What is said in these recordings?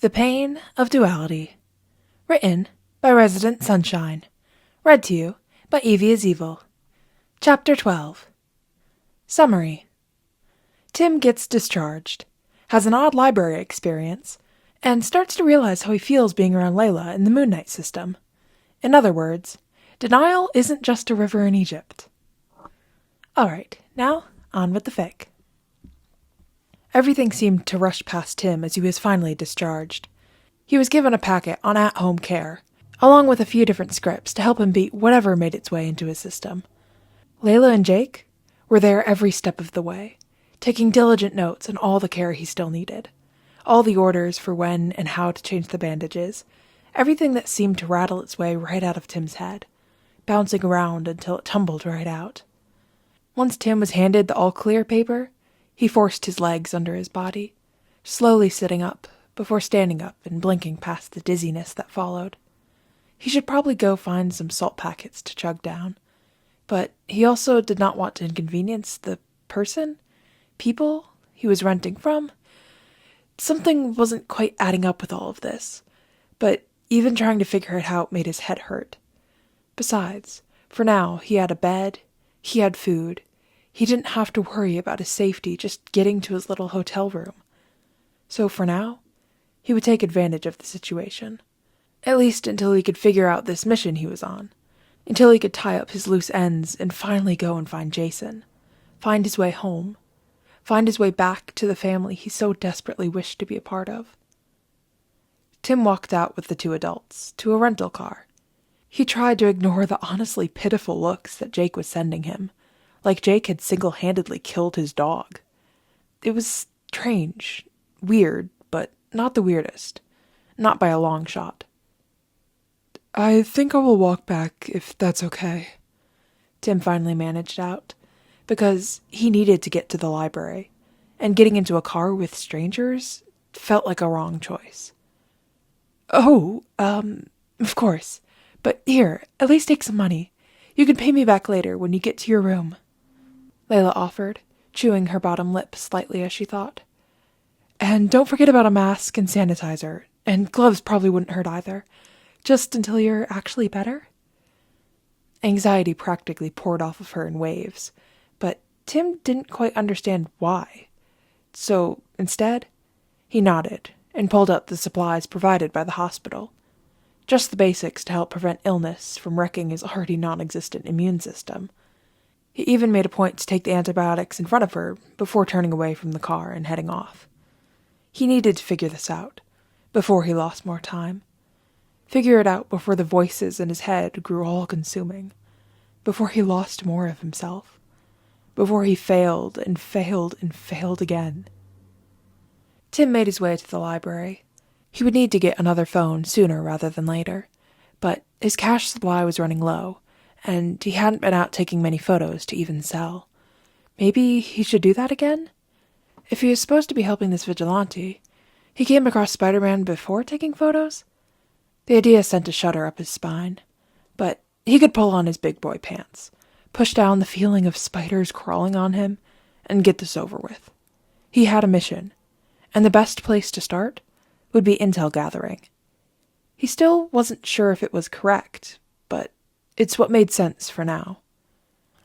The Pain of Duality. Written by Resident Sunshine. Read to you by Evie is Evil. Chapter 12. Summary. Tim gets discharged, has an odd library experience, and starts to realize how he feels being around Layla in the Moon Knight system. In other words, denial isn't just a river in Egypt. Alright, now on with the fic. Everything seemed to rush past Tim as he was finally discharged. He was given a packet on at-home care, along with a few different scripts to help him beat whatever made its way into his system. Layla and Jake were there every step of the way, taking diligent notes on all the care he still needed, all the orders for when and how to change the bandages, everything that seemed to rattle its way right out of Tim's head, bouncing around until it tumbled right out. Once Tim was handed the all-clear paper, he forced his legs under his body, slowly sitting up before standing up and blinking past the dizziness that followed. He should probably go find some salt packets to chug down, but he also did not want to inconvenience the people he was renting from. Something wasn't quite adding up with all of this, but even trying to figure it out made his head hurt. Besides, for now he had a bed, he had food. He didn't have to worry about his safety just getting to his little hotel room. So for now, he would take advantage of the situation. At least until he could figure out this mission he was on. Until he could tie up his loose ends and finally go and find Jason. Find his way home. Find his way back to the family he so desperately wished to be a part of. Tim walked out with the two adults to a rental car. He tried to ignore the honestly pitiful looks that Jake was sending him, like Jake had single-handedly killed his dog. It was strange, weird, but not the weirdest. Not by a long shot. "I think I will walk back, if that's okay," Tim finally managed out, because he needed to get to the library, and getting into a car with strangers felt like a wrong choice. "Oh, of course. But here, at least take some money. You can pay me back later when you get to your room," Layla offered, chewing her bottom lip slightly as she thought. "And don't forget about a mask and sanitizer, and gloves probably wouldn't hurt either, just until you're actually better." Anxiety practically poured off of her in waves, but Tim didn't quite understand why. So, instead, he nodded and pulled out the supplies provided by the hospital. Just the basics to help prevent illness from wrecking his already non-existent immune system. He even made a point to take the antibiotics in front of her before turning away from the car and heading off. He needed to figure this out, before he lost more time. Figure it out before the voices in his head grew all-consuming. Before he lost more of himself. Before he failed and failed and failed again. Tim made his way to the library. He would need to get another phone sooner rather than later, but his cash supply was running low, and he hadn't been out taking many photos to even sell. Maybe he should do that again? If he was supposed to be helping this vigilante, he came across Spider-Man before taking photos? The idea sent a shudder up his spine, but he could pull on his big boy pants, push down the feeling of spiders crawling on him, and get this over with. He had a mission, and the best place to start would be intel gathering. He still wasn't sure if it was correct, but it's what made sense for now.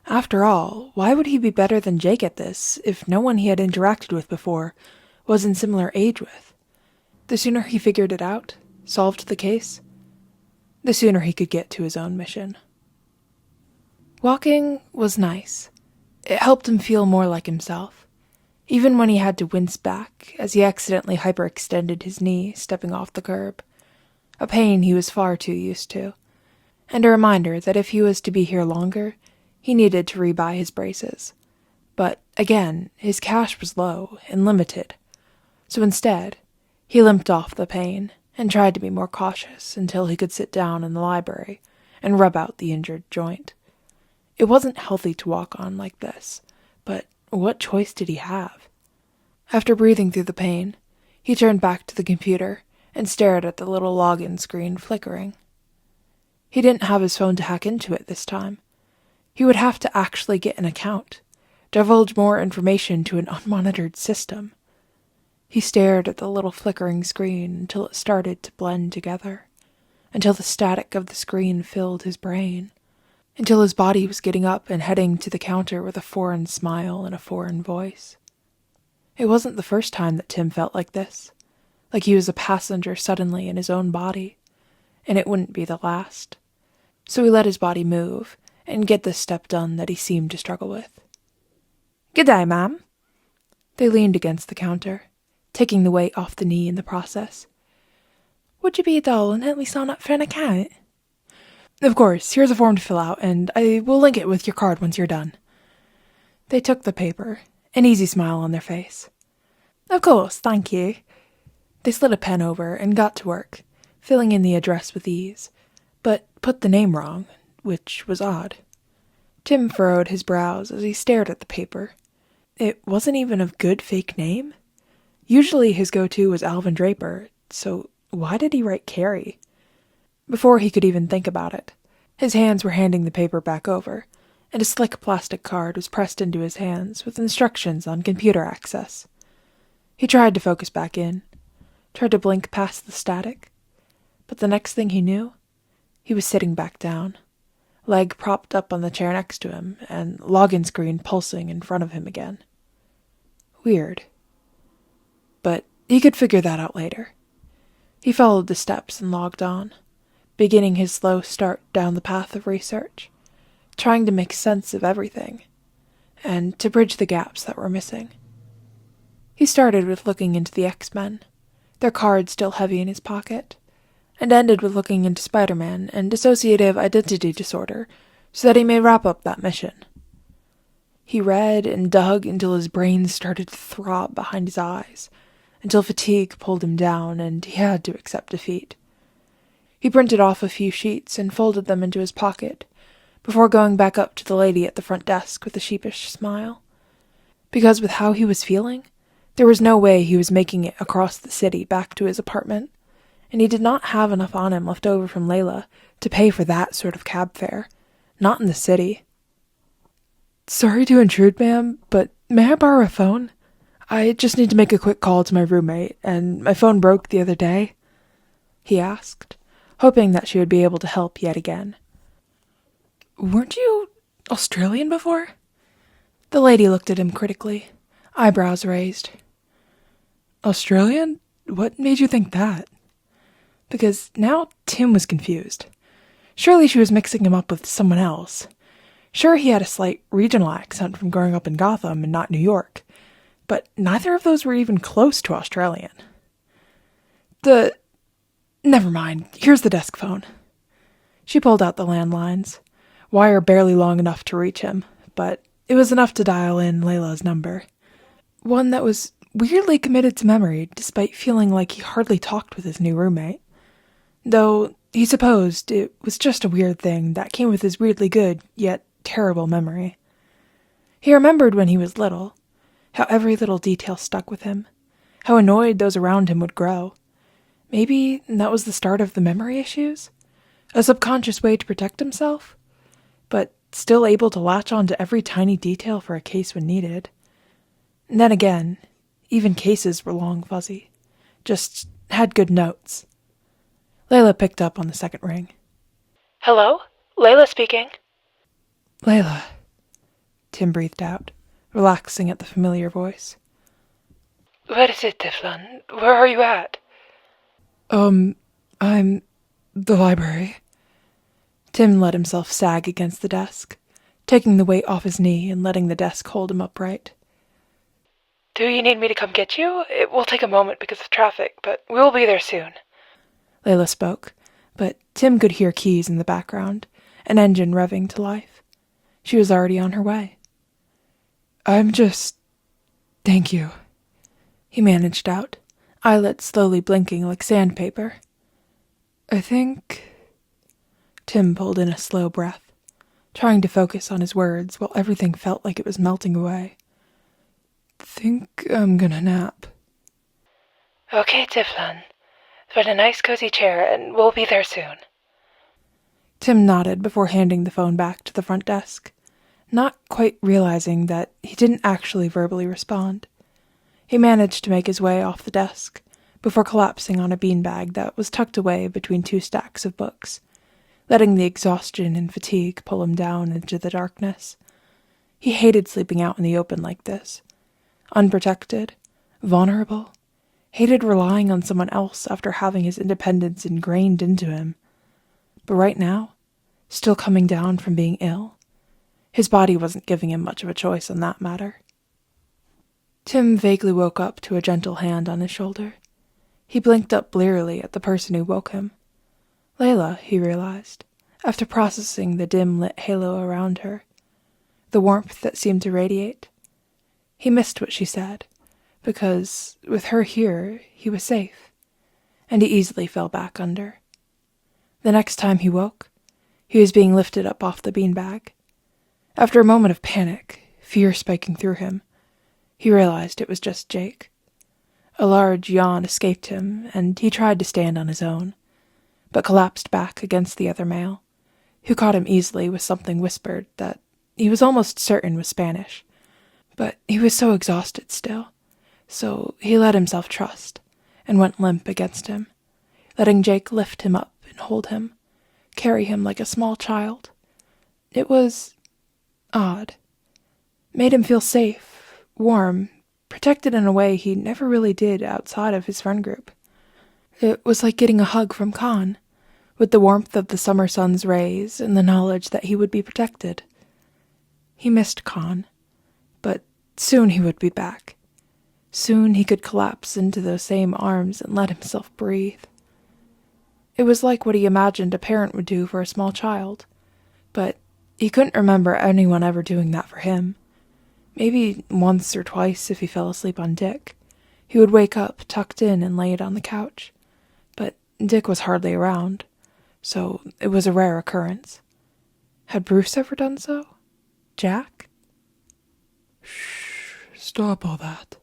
After all, why would he be better than Jake at this if no one he had interacted with before was in similar age with? The sooner he figured it out, solved the case, the sooner he could get to his own mission. Walking was nice. It helped him feel more like himself, even when he had to wince back as he accidentally hyperextended his knee stepping off the curb, a pain he was far too used to, and a reminder that if he was to be here longer, he needed to rebuy his braces. But, again, his cash was low and limited, so instead, he limped off the pain and tried to be more cautious until he could sit down in the library and rub out the injured joint. It wasn't healthy to walk on like this, but what choice did he have? After breathing through the pain, he turned back to the computer and stared at the little login screen flickering. He didn't have his phone to hack into it this time. He would have to actually get an account, divulge more information to an unmonitored system. He stared at the little flickering screen until it started to blend together, until the static of the screen filled his brain, until his body was getting up and heading to the counter with a foreign smile and a foreign voice. It wasn't the first time that Tim felt like this, like he was a passenger suddenly in his own body, and it wouldn't be the last. So he let his body move and get this step done that he seemed to struggle with. "Good day, ma'am." They leaned against the counter, taking the weight off the knee in the process. "Would you be a doll and help me sign up for an account?" "Of course, here's a form to fill out, and I will link it with your card once you're done." They took the paper, an easy smile on their face. "Of course, thank you." They slid a pen over and got to work, filling in the address with ease, but put the name wrong, which was odd. Tim furrowed his brows as he stared at the paper. It wasn't even a good fake name. Usually his go-to was Alvin Draper, so why did he write Carrie? Before he could even think about it, his hands were handing the paper back over, and a slick plastic card was pressed into his hands with instructions on computer access. He tried to focus back in, tried to blink past the static, but the next thing he knew, he was sitting back down, leg propped up on the chair next to him, and login screen pulsing in front of him again. Weird. But he could figure that out later. He followed the steps and logged on, beginning his slow start down the path of research, trying to make sense of everything, and to bridge the gaps that were missing. He started with looking into the X-Men, their card still heavy in his pocket, and ended with looking into Spider-Man and dissociative identity disorder so that he may wrap up that mission. He read and dug until his brain started to throb behind his eyes, until fatigue pulled him down and he had to accept defeat. He printed off a few sheets and folded them into his pocket, before going back up to the lady at the front desk with a sheepish smile. Because with how he was feeling, there was no way he was making it across the city back to his apartment, and he did not have enough on him left over from Layla to pay for that sort of cab fare, not in the city. "Sorry to intrude, ma'am, but may I borrow a phone? I just need to make a quick call to my roommate, and my phone broke the other day," he asked, hoping that she would be able to help yet again. "Weren't you Australian before?" The lady looked at him critically, eyebrows raised. "Australian? What made you think that?" Because now Tim was confused. Surely she was mixing him up with someone else. Sure, he had a slight regional accent from growing up in Gotham and not New York, but neither of those were even close to Australian. Never mind, here's the desk phone. She pulled out the landlines, wire barely long enough to reach him, but it was enough to dial in Layla's number. One that was weirdly committed to memory, despite feeling like he hardly talked with his new roommate. Though he supposed it was just a weird thing that came with his weirdly good, yet terrible memory. He remembered when he was little, how every little detail stuck with him, how annoyed those around him would grow. Maybe that was the start of the memory issues? A subconscious way to protect himself? But still able to latch on to every tiny detail for a case when needed. And then again, even cases were long fuzzy. Just had good notes. Layla picked up on the second ring. "Hello? Layla speaking." "Layla," Tim breathed out, relaxing at the familiar voice. "Where is it, Tiflin? Where are you at?" I'm the library." Tim let himself sag against the desk, taking the weight off his knee and letting the desk hold him upright. "Do you need me to come get you? It will take a moment because of traffic, but we will be there soon." Layla spoke, but Tim could hear keys in the background, an engine revving to life. She was already on her way. Thank you," he managed out, eyelids slowly blinking like sandpaper. "I think—" Tim pulled in a slow breath, trying to focus on his words while everything felt like it was melting away. "Think I'm gonna nap." "Okay, Tiflin. Find a nice cozy chair and we'll be there soon." Tim nodded before handing the phone back to the front desk, not quite realizing that he didn't actually verbally respond. He managed to make his way off the desk, before collapsing on a beanbag that was tucked away between 2 stacks of books, letting the exhaustion and fatigue pull him down into the darkness. He hated sleeping out in the open like this. Unprotected, vulnerable, hated relying on someone else after having his independence ingrained into him. But right now, still coming down from being ill, his body wasn't giving him much of a choice on that matter. Tim vaguely woke up to a gentle hand on his shoulder. He blinked up blearily at the person who woke him. Layla, he realized, after processing the dim-lit halo around her, the warmth that seemed to radiate. He missed what she said, because, with her here, he was safe, and he easily fell back under. The next time he woke, he was being lifted up off the beanbag. After a moment of panic, fear spiking through him, he realized it was just Jake. A large yawn escaped him, and he tried to stand on his own, but collapsed back against the other male, who caught him easily with something whispered that he was almost certain was Spanish. But he was so exhausted still, so he let himself trust, and went limp against him, letting Jake lift him up and hold him, carry him like a small child. It was odd. Made him feel safe, warm, protected in a way he never really did outside of his friend group. It was like getting a hug from Khan, with the warmth of the summer sun's rays and the knowledge that he would be protected. He missed Khan, but soon he would be back. Soon he could collapse into those same arms and let himself breathe. It was like what he imagined a parent would do for a small child, but he couldn't remember anyone ever doing that for him. Maybe once or twice if he fell asleep on Dick. He would wake up, tucked in, and lay it on the couch. But Dick was hardly around, so it was a rare occurrence. Had Bruce ever done so? Jack? Shh, stop all that.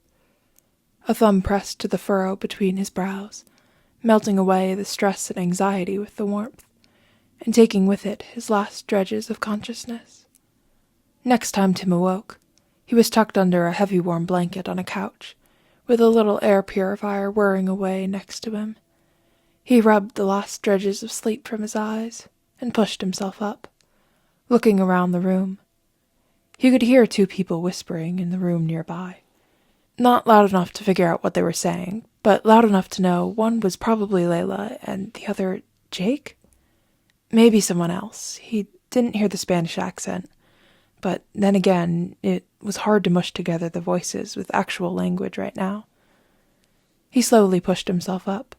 A thumb pressed to the furrow between his brows, melting away the stress and anxiety with the warmth, and taking with it his last dredges of consciousness. Next time Tim awoke, he was tucked under a heavy warm blanket on a couch, with a little air purifier whirring away next to him. He rubbed the last dredges of sleep from his eyes, and pushed himself up, looking around the room. He could hear 2 people whispering in the room nearby. Not loud enough to figure out what they were saying, but loud enough to know one was probably Layla and the other Jake? Maybe someone else. He didn't hear the Spanish accent. But then again, it was hard to mush together the voices with actual language right now. He slowly pushed himself up,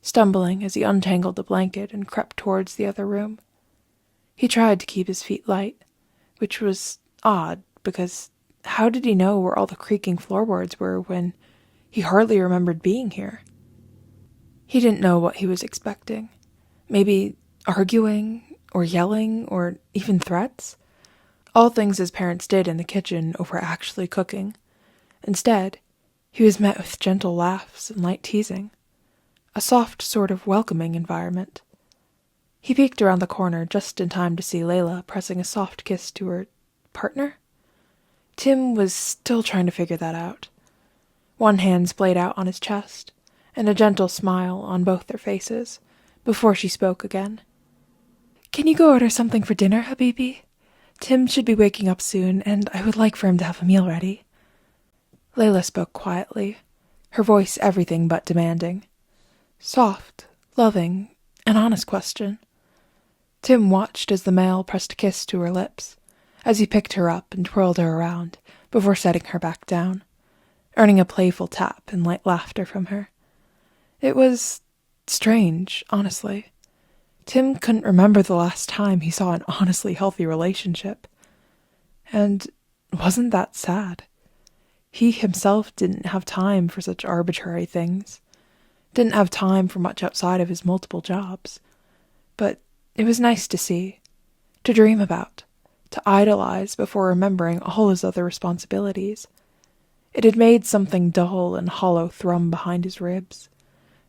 stumbling as he untangled the blanket and crept towards the other room. He tried to keep his feet light, which was odd, because how did he know where all the creaking floorboards were when he hardly remembered being here? He didn't know what he was expecting. Maybe arguing, or yelling, or even threats? All things his parents did in the kitchen over actually cooking. Instead, he was met with gentle laughs and light teasing. A soft sort of welcoming environment. He peeked around the corner just in time to see Layla pressing a soft kiss to her partner? Tim was still trying to figure that out. One hand splayed out on his chest, and a gentle smile on both their faces, before she spoke again. "Can you go order something for dinner, Habibi? Tim should be waking up soon, and I would like for him to have a meal ready." Layla spoke quietly, her voice everything but demanding. Soft, loving, an honest question. Tim watched as the male pressed a kiss to her lips, as he picked her up and twirled her around before setting her back down, earning a playful tap and light laughter from her. It was strange, honestly. Tim couldn't remember the last time he saw an honestly healthy relationship. And wasn't that sad? He himself didn't have time for such arbitrary things. Didn't have time for much outside of his multiple jobs. But it was nice to see, to dream about, to idolize before remembering all his other responsibilities. It had made something dull and hollow thrum behind his ribs,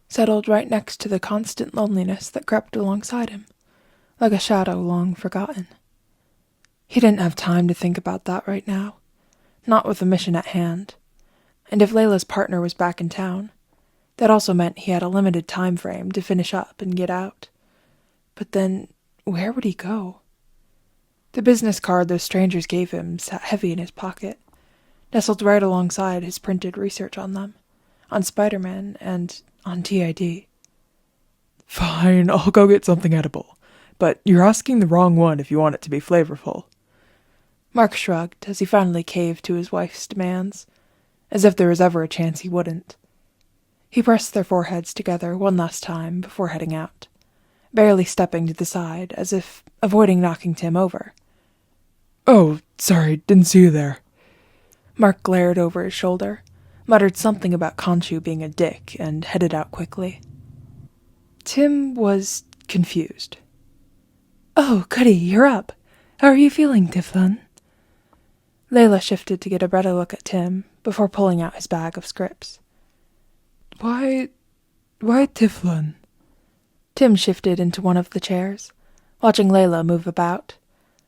settled right next to the constant loneliness that crept alongside him, like a shadow long forgotten. He didn't have time to think about that right now, not with the mission at hand. And if Layla's partner was back in town, that also meant he had a limited time frame to finish up and get out. But then, where would he go? The business card those strangers gave him sat heavy in his pocket, nestled right alongside his printed research on them, on Spider-Man, and on TID. Fine, I'll go get something edible. But you're asking the wrong one if you want it to be flavorful. Mark shrugged as he finally caved to his wife's demands, as if there was ever a chance he wouldn't. He pressed their foreheads together one last time before heading out, barely stepping to the side as if avoiding knocking Tim over. Oh, sorry, didn't see you there. Mark glared over his shoulder, muttered something about Khonshu being a dick, and headed out quickly. Tim was confused. Oh, goody, you're up. How are you feeling, Tiflin? Layla shifted to get a better look at Tim before pulling out his bag of scripts. Why Tiflin? Tim shifted into one of the chairs, watching Layla move about,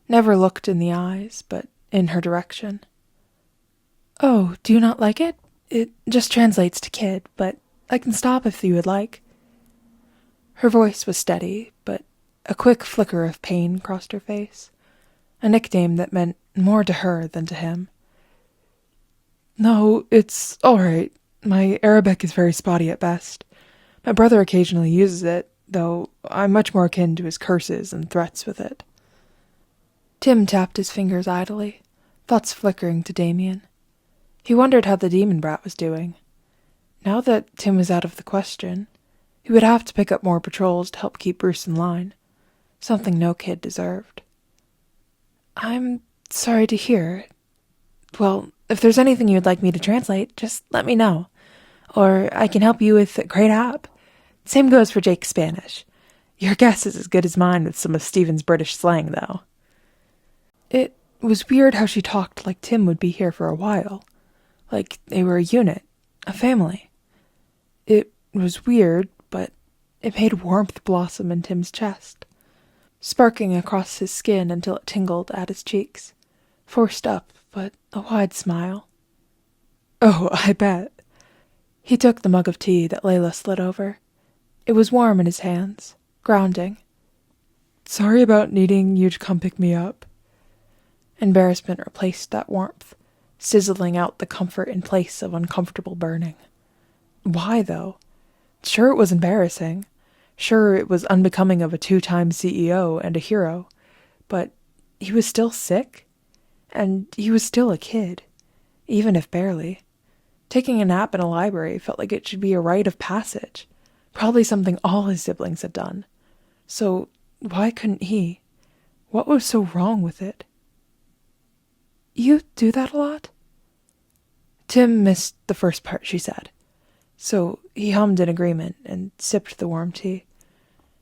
never looked in the eyes, but in her direction. Oh, do you not like it? It just translates to kid, but I can stop if you would like. Her voice was steady, but a quick flicker of pain crossed her face, a nickname that meant more to her than to him. No, it's all right. My Arabic is very spotty at best. My brother occasionally uses it, though I'm much more akin to his curses and threats with it. Tim tapped his fingers idly, thoughts flickering to Damien. He wondered how the demon brat was doing. Now that Tim was out of the question, he would have to pick up more patrols to help keep Bruce in line, something no kid deserved. I'm sorry to hear. Well, if there's anything you'd like me to translate, just let me know. Or I can help you with a great app. Same goes for Jake's Spanish. Your guess is as good as mine with some of Stephen's British slang, though. It was weird how she talked like Tim would be here for a while. Like they were a unit, a family. It was weird, but it made warmth blossom in Tim's chest, sparking across his skin until it tingled at his cheeks, forced up, but a wide smile. Oh, I bet. He took the mug of tea that Layla slid over. It was warm in his hands, grounding. Sorry about needing you to come pick me up. Embarrassment replaced that warmth, sizzling out the comfort in place of uncomfortable burning. Why, though? Sure it was embarrassing. Sure it was unbecoming of a 2-time CEO and a hero. But he was still sick? And he was still a kid, even if barely. Taking a nap in a library felt like it should be a rite of passage, probably something all his siblings had done. So why couldn't he? What was so wrong with it? You do that a lot? Tim missed the first part she said, so he hummed in agreement and sipped the warm tea.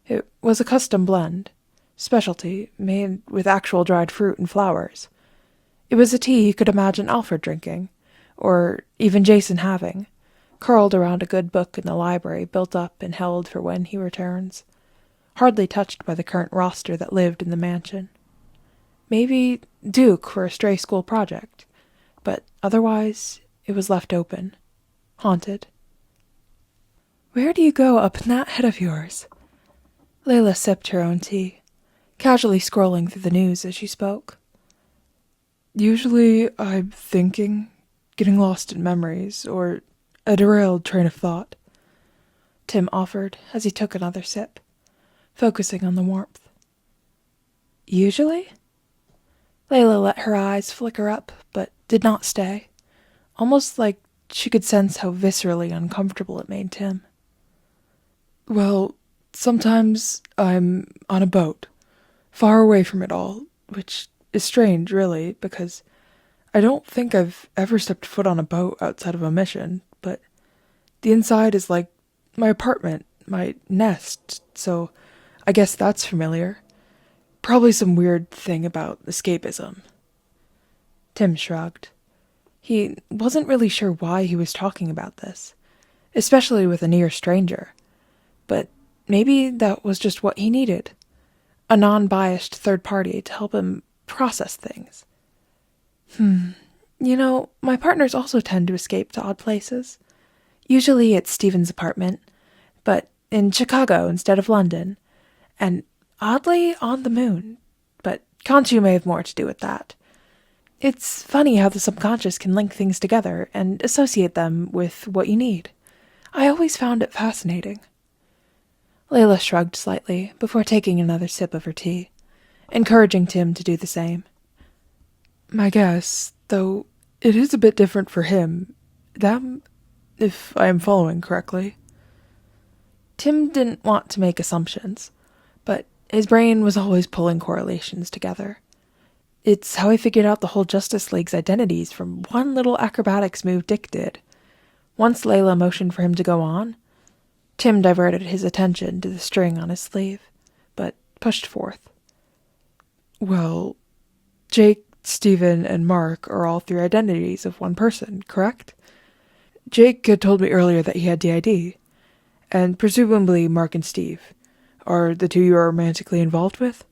It was a custom blend, specialty, made with actual dried fruit and flowers. It was a tea he could imagine Alfred drinking, or even Jason having, curled around a good book in the library built up and held for when he returns, hardly touched by the current roster that lived in the mansion. Maybe Duke for a stray school project, but otherwise it was left open, haunted. Where do you go up in that head of yours? Layla sipped her own tea, casually scrolling through the news as she spoke. Usually I'm thinking, getting lost in memories, or a derailed train of thought, Tim offered as he took another sip, focusing on the warmth. Usually? Layla let her eyes flicker up, but did not stay, almost like she could sense how viscerally uncomfortable it made Tim. Well, sometimes I'm on a boat, far away from it all, which is strange, really, because I don't think I've ever stepped foot on a boat outside of a mission, but the inside is like my apartment, my nest, so I guess that's familiar. Probably some weird thing about escapism. Tim shrugged. He wasn't really sure why he was talking about this, especially with a near stranger. But maybe that was just what he needed. A non-biased third party to help him process things. You know, my partners also tend to escape to odd places. Usually it's Stephen's apartment, but in Chicago instead of London, and oddly on the moon. But Khonshu may have more to do with that. It's funny how the subconscious can link things together and associate them with what you need. I always found it fascinating. Layla shrugged slightly before taking another sip of her tea, encouraging Tim to do the same. My guess, though, it is a bit different for him. Them, if I am following correctly. Tim didn't want to make assumptions, but his brain was always pulling correlations together. It's how he figured out the whole Justice League's identities from one little acrobatics move Dick did. Once Layla motioned for him to go on, Tim diverted his attention to the string on his sleeve, but pushed forth. Well, Jake, Stephen, and Mark are all three identities of one person, correct? Jake had told me earlier that he had DID, and presumably Mark and Steve are the two you are romantically involved with?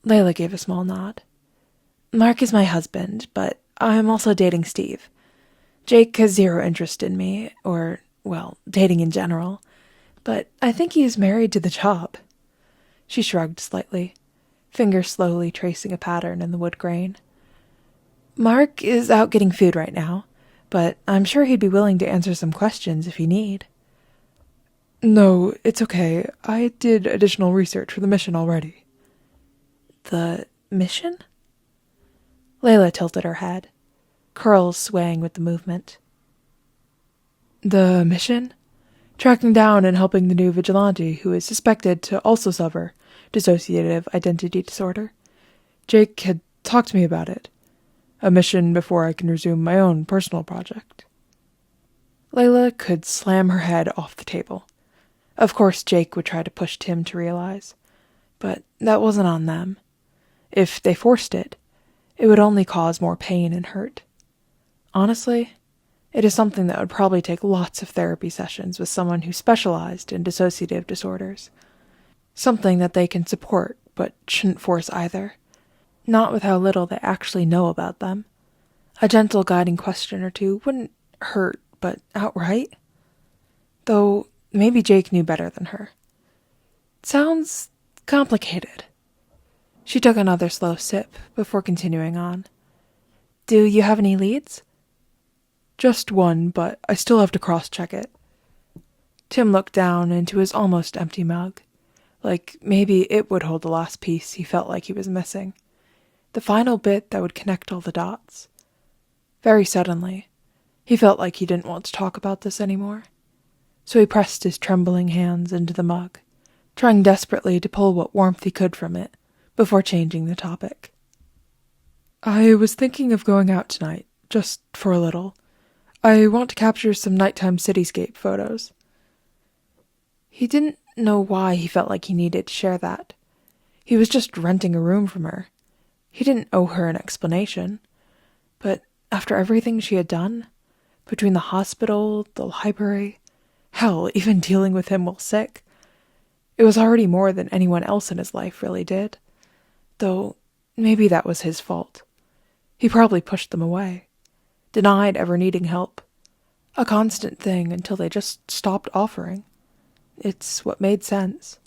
Layla gave a small nod. Mark is my husband, but I'm also dating Steve. Jake has zero interest in me, or, well, dating in general, but I think he is married to the job. She shrugged slightly, fingers slowly tracing a pattern in the wood grain. Mark is out getting food right now, but I'm sure he'd be willing to answer some questions if you need. No, it's okay. I did additional research for the mission already. The mission? Layla tilted her head, curls swaying with the movement. The mission? Tracking down and helping the new vigilante who is suspected to also suffer dissociative identity disorder. Jake had talked to me about it. A mission before I can resume my own personal project. Layla could slam her head off the table. Of course Jake would try to push Tim to realize, but that wasn't on them. If they forced it, it would only cause more pain and hurt. Honestly, it is something that would probably take lots of therapy sessions with someone who specialized in dissociative disorders. Something that they can support, but shouldn't force either. Not with how little they actually know about them. A gentle guiding question or two wouldn't hurt, but outright? Though maybe Jake knew better than her. Sounds complicated. She took another slow sip before continuing on. Do you have any leads? Just one, but I still have to cross-check it. Tim looked down into his almost empty mug, like maybe it would hold the last piece he felt like he was missing. The final bit that would connect all the dots. Very suddenly, he felt like he didn't want to talk about this anymore. So he pressed his trembling hands into the mug, trying desperately to pull what warmth he could from it, before changing the topic. I was thinking of going out tonight, just for a little. I want to capture some nighttime cityscape photos. He didn't know why he felt like he needed to share that. He was just renting a room from her. He didn't owe her an explanation. But after everything she had done, between the hospital, the library, hell, even dealing with him while sick, it was already more than anyone else in his life really did. Though maybe that was his fault. He probably pushed them away, denied ever needing help. A constant thing until they just stopped offering. It's what made sense.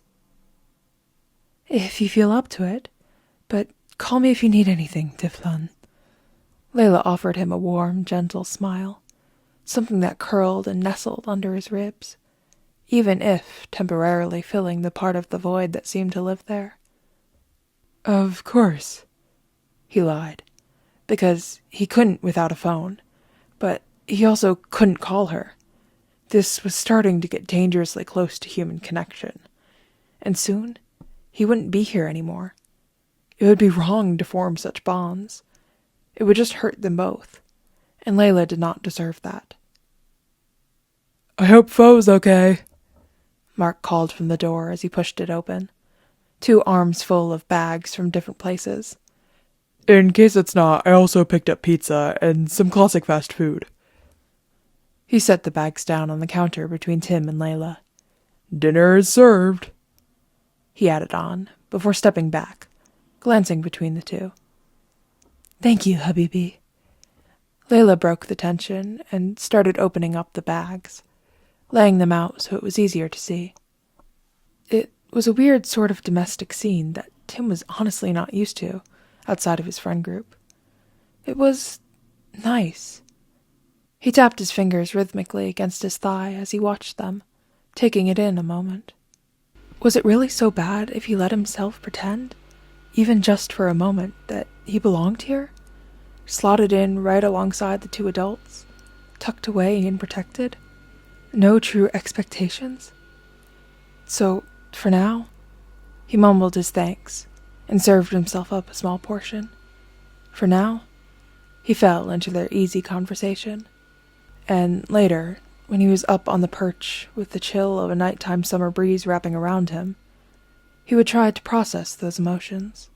If you feel up to it, but call me if you need anything, Tiflon. Layla offered him a warm, gentle smile, something that curled and nestled under his ribs, even if temporarily filling the part of the void that seemed to live there. Of course, he lied, because he couldn't without a phone, but he also couldn't call her. This was starting to get dangerously close to human connection, and soon he wouldn't be here anymore. It would be wrong to form such bonds. It would just hurt them both, and Layla did not deserve that. I hope Foe's okay, Mark called from the door as he pushed it open, 2 arms full of bags from different places. In case it's not, I also picked up pizza and some classic fast food. He set the bags down on the counter between Tim and Layla. Dinner is served, he added on, before stepping back, glancing between the two. Thank you, Habibi. Layla broke the tension and started opening up the bags, laying them out so it was easier to see. It was a weird sort of domestic scene that Tim was honestly not used to outside of his friend group. It was nice. He tapped his fingers rhythmically against his thigh as he watched them, taking it in a moment. Was it really so bad if he let himself pretend, even just for a moment, that he belonged here? Slotted in right alongside the two adults, tucked away and protected? No true expectations? So, for now, he mumbled his thanks and served himself up a small portion. For now, he fell into their easy conversation. And later, when he was up on the perch with the chill of a nighttime summer breeze wrapping around him, he would try to process those emotions.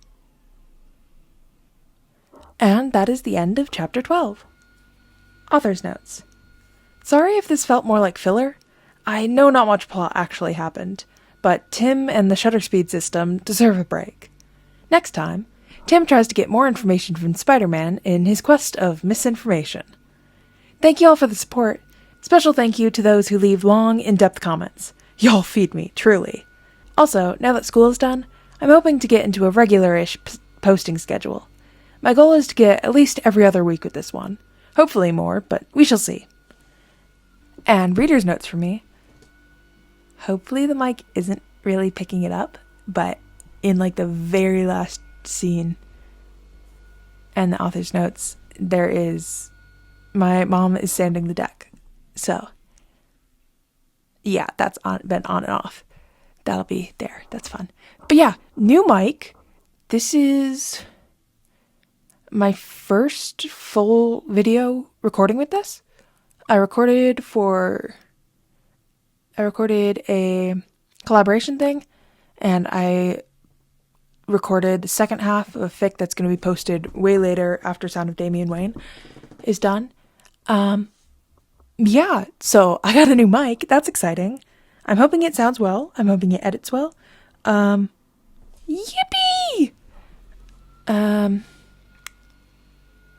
And that is the end of Chapter 12. Author's Notes. Sorry if this felt more like filler. I know not much plot actually happened, but Tim and the shutter speed system deserve a break. Next time, Tim tries to get more information from Spider-Man in his quest of misinformation. Thank you all for the support. Special thank you to those who leave long, in-depth comments. Y'all feed me, truly. Also, now that school is done, I'm hoping to get into a regular-ish posting schedule. My goal is to get at least every other week with this one. Hopefully more, but we shall see. And reader's notes for me. Hopefully the mic isn't really picking it up, but in like the very last scene and the author's notes, there is my mom is sanding the deck. So, yeah, that's been on and off. That'll be there. That's fun. But yeah, new mic. This is my first full video recording with this. I recorded a collaboration thing, and I recorded the second half of a fic that's going to be posted way later after Sound of Damian Wayne is done. Yeah, so I got a new mic. That's exciting. I'm hoping it sounds well. I'm hoping it edits well. Yippee!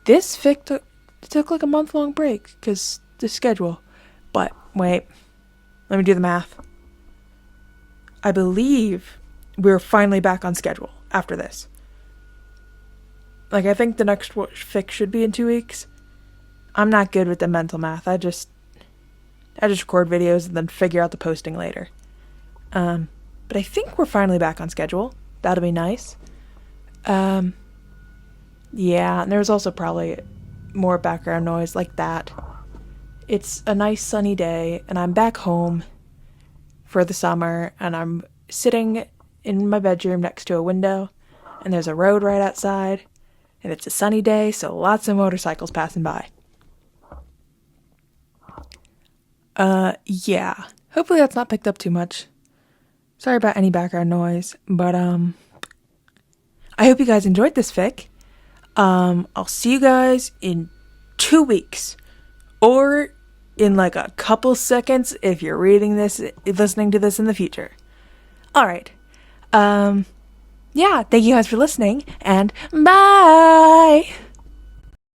This fic took like a month-long break because the schedule. But wait, let me do the math. I believe we're finally back on schedule after this. Like, I think the next fic should be in 2 weeks. I'm not good with the mental math. I just record videos and then figure out the posting later. But I think we're finally back on schedule. That'll be nice. Yeah, and there's also probably more background noise like that. It's a nice sunny day, and I'm back home for the summer, and I'm sitting in my bedroom next to a window, and there's a road right outside, and it's a sunny day, so lots of motorcycles passing by. Yeah. Hopefully that's not picked up too much. Sorry about any background noise, but, I hope you guys enjoyed this fic. I'll see you guys in 2 weeks. Or in like a couple seconds if you're listening to this in the future. Alright. Yeah, thank you guys for listening, and bye!